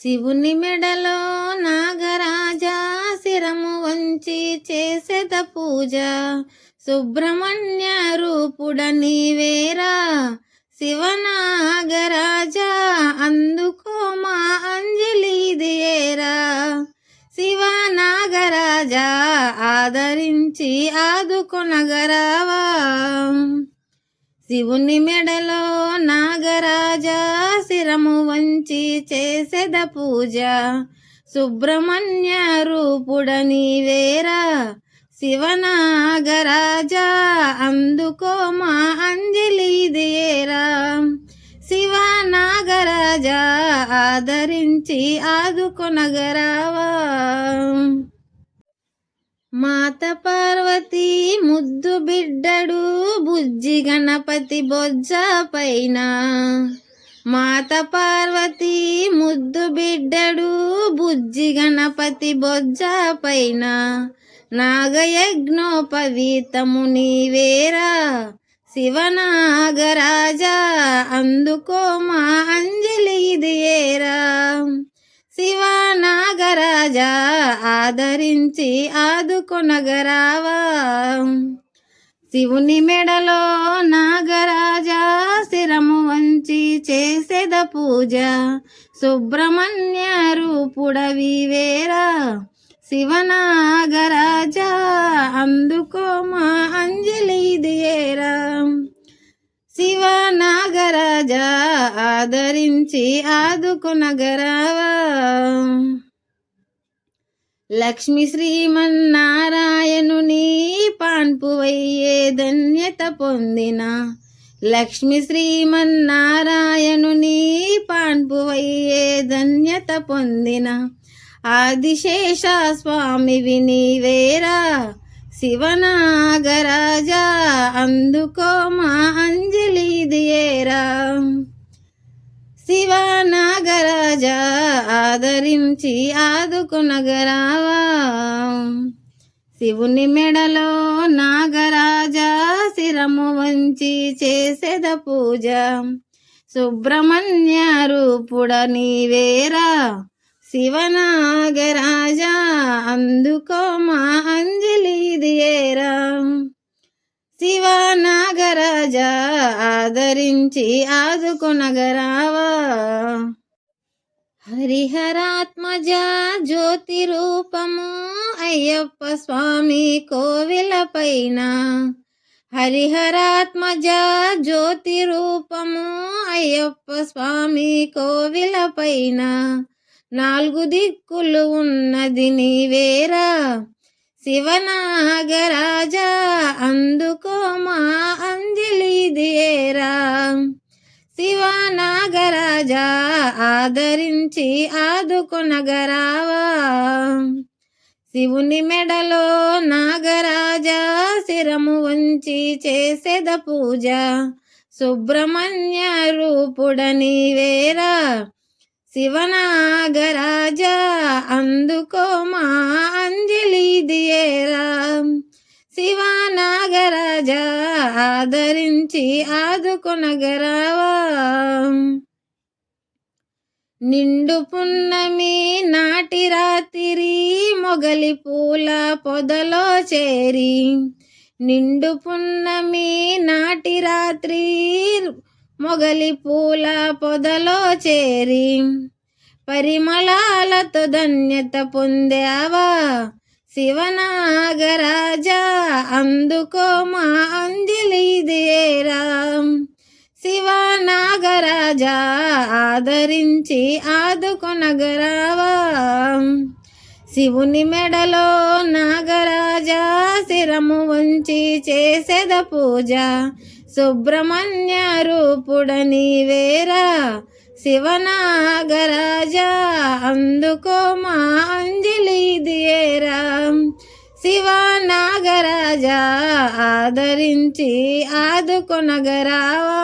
శివుని మెడలో నాగరాజా శిరము వంచి చేసేద పూజ. సుబ్రహ్మణ్య రూపుడ నీవేరా శివనాగరాజా, అందుకో మా అంజలి దియేరా. శివనాగరాజా ఆదరించి ఆదుకొనగరావా. శివుని మెడలో నాగరాజా శిరము వంచి చేసేద పూజ. సుబ్రహ్మణ్య రూపుడ నీవేరా శివనాగరాజా, అందుకో మా అంజలి దియేరా. శివనాగరాజా ఆదరించి ఆదుకొనగరావా. మాత పార్వతి ముద్దు బిడ్డడు బుజ్జి గణపతి బొజ్జ పైన. మాత పార్వతి ముద్దు బిడ్డడు బుజ్జి గణపతి బొజ్జ పైన. నాగయజ్ఞోపవీతము నీవేరా శివనాగరాజా, అందుకో మా అంజలి దియేరా. శివనాగరాజా ఆదరించి ఆదుకొనగరావా. శివుని మెడలో నాగరాజా శిరము వంచి చేసేద పూజ. సుబ్రహ్మణ్య రూపుడవివేరా శివనాగరాజా, అందుకో మా అంజలి దియేరా. శివనాగరాజా ఆదరించి ఆదుకొనగరావా. లక్ష్మీ శ్రీమన్నారాయణుని పాన్పువయ్యే ధన్యత పొందిన. లక్ష్మీ శ్రీమన్నారాయణుని పాన్పువయ్యే ధన్యత పొందిన. ఆదిశేష స్వామివి నీవేరా శివనాగరాజా, అందుకో మా అంజలి దియేరా. శివనాగరాజా ఆదరించి ఆదుకొనగరావా. శివుని మెడలో నాగరాజా శిరము వంచి చేసేద పూజ. సుబ్రహ్మణ్య రూపుడ నీవేరా శివనాగరాజా, అందుకో మా అంజలి దియేరా. శివనాగరాజా ఆదరించి ఆదుకొనగరావా. హరిహరాత్మజ జ్యోతి రూపము అయ్యప్ప స్వామి కోవిల పైన. హరిహరాత్మజ జ్యోతి రూపము అయ్యప్ప స్వామి కోవిల పైన. నాలుగు దిక్కులు ఉన్నది నీవేరా శివనాగరాజా, అందుకో మా అంజలి దియేరా. శివనాగరాజా ఆదరించి ఆదుకొనగరావా. శివుని మెడలో నాగరాజా శిరము వంచి చేసేద పూజ. సుబ్రహ్మణ్య రూపుడ నీవేరా శివనాగరాజా, అందుకో మా అంజలి దియేరా. శివనాగరాజా ఆదరించి ఆదుకొనగరావా. నిండు పున్నమి నాటి రాత్రి మొగలి పూల పొదలో చేరి. నిండు పున్నమి నాటి రాత్రి మొగలి పూల పొదలో చేరి. పరిమళాలతో ధన్యత పొందావా శివనాగరాజా, అందుకో మా అంజలి దియేరా. శివనాగరాజా ఆదరించి ఆదుకొనగరావా. శివుని మెడలో నాగరాజా శిరము వంచి చేసేద పూజ. సుబ్రహ్మణ్య రూపుడ నీవేరా శివనాగరాజా, అందుకో మా అంజలి దియేరా. శివనాగరాజా ఆదరించి ఆదుకొనగరావా.